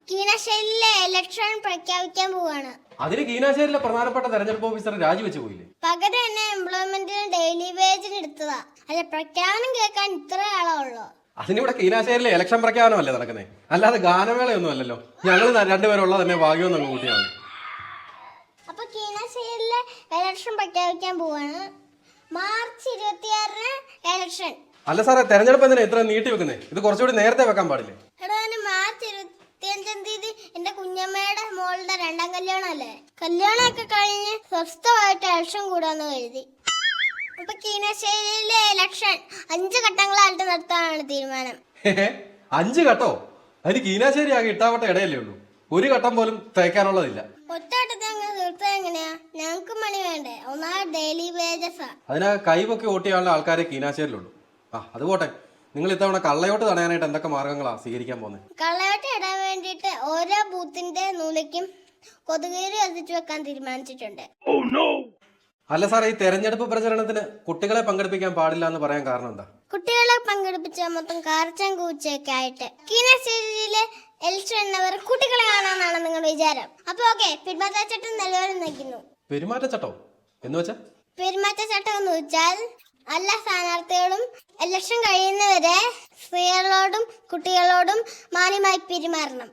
കീനശ്ശേരിയിലെ election പ്രഖ്യാപിക്കാൻ പോവാണ്. അതിന് കീനാശ്ശേരിയിലെ പ്രധാനപ്പെട്ട തെരഞ്ഞെടുപ്പ് ഓഫീസർ രാജിവെച്ച് പോയില്ലേ? പകരം എന്നെ എംപ്ലോയ്മെന്റിന് ഡെയിലി വേജിന് എടുത്തതാ. അല്ല, പ്രഖ്യാപനം കേൾക്കാൻ ഇത്ര ആളേ ഉള്ളൂ. അതിനിവിടെ കീനാശ്ശേരിയിലെ ഇലക്ഷൻ പ്രഖ്യാപനമല്ലേ നടക്കുന്നത്, അല്ലാതെ ഗാനമേളയൊന്നും അല്ലല്ലോ. ഞങ്ങൾ രണ്ടുപേരുള്ള തന്നെ ഭാഗ്യം അങ്ങ് കൂട്ടിയാണ്. അപ്പൊ കീനശ്ശേരിയിലെ ഇലക്ഷൻ പ്രഖ്യാപിക്കാൻ പോവാണ്. മാർച്ച് 26-ന് ഇലക്ഷൻ. അല്ല സാറേ, തെരഞ്ഞെടുപ്പ് എന്തിനാ ഇത്ര നീട്ടി വെക്കുന്നേ? ഇത് കുറച്ചുകൂടി നേരത്തെ വെക്കാൻ പാടില്ലേ? എടാ, മാർച്ച് 25-ാം തീയതി എന്റെ കുഞ്ഞമ്മയുടെ മോളുടെ 2ാം കല്യാണം അല്ലേ. കല്യാണമൊക്കെ കഴിഞ്ഞ് സ്വസ്ഥമായിട്ട് ഇലക്ഷൻ കൂടാന്ന് കരുതി. അപ്പൊ കീനശ്ശേരിയിലെ ഇലക്ഷൻ 5 ഘട്ടങ്ങളായിട്ട് നടത്താനാണ് തീരുമാനം. 5 ഘട്ടോ? അതിന് കീനാശ്ശേരി ആകെ ഇട്ടാവട്ട ഇടയല്ലേ ഉള്ളൂ. ഒരു ഘട്ടം പോലും തയ്ക്കാനുള്ളതില്ല. ഒറ്റവട്ടത്തെ അങ്ങനെ തീർത്താൽ എങ്ങനെയാ? ഞങ്ങൾക്ക് മണി വേണ്ടേ? ഒന്നാമത് ഡെയിലി വേജസാ. അതിനാ കൈവൊക്കെ ഓട്ടിയാളുടെ ആൾക്കാരെ കീനാശ്ശേരിയിലുള്ളൂ. അത് പോട്ടെ, നിങ്ങൾ ഇത്തവണ കള്ളയോട്ട് തടയാനായിട്ട് എന്തൊക്കെ മാർഗങ്ങളാ സ്വീകരിക്കാൻ പോകുന്നത്? കള്ളയോട്ട് ഇടാൻ വേണ്ടിയിട്ട് ഓരോ ബൂത്തിന്റെ നൂലയ്ക്കും കൊതുകേരി എത്തിച്ചു വെക്കാൻ തീരുമാനിച്ചിട്ടുണ്ട്. അല്ല സാറേ, ഈ തെരഞ്ഞെടുപ്പ് പ്രചരണത്തിന് കുട്ടികളെ പങ്കെടുപ്പിക്കാൻ പാടില്ല എന്ന് പറയാൻ കാരണം എന്താ? കുട്ടികളെ പങ്കെടുപ്പിച്ച മൊത്തം കാർച്ചൻ കൂച്ചയൊക്കെ ആയിട്ട് കീനശ്ശേരിയിലെ ഇലക്ഷൻ എന്നവർ കുട്ടികളെ കാണാനാണ് നിങ്ങളുടെ വിചാരം. അപ്പൊ ഓക്കെ, പെരുമാറ്റച്ചട്ടം നിലവിൽ നിൽക്കുന്നു. പെരുമാറ്റച്ചട്ടോ എന്ന് വെച്ചാ? പെരുമാറ്റച്ചട്ടം എന്ന് വെച്ചാൽ എല്ലാ സ്ഥാനാർത്ഥികളും ഇലക്ഷൻ കഴിയുന്നവരെ സ്ത്രീകളോടും കുട്ടികളോടും മാന്യമായി പെരുമാറണം.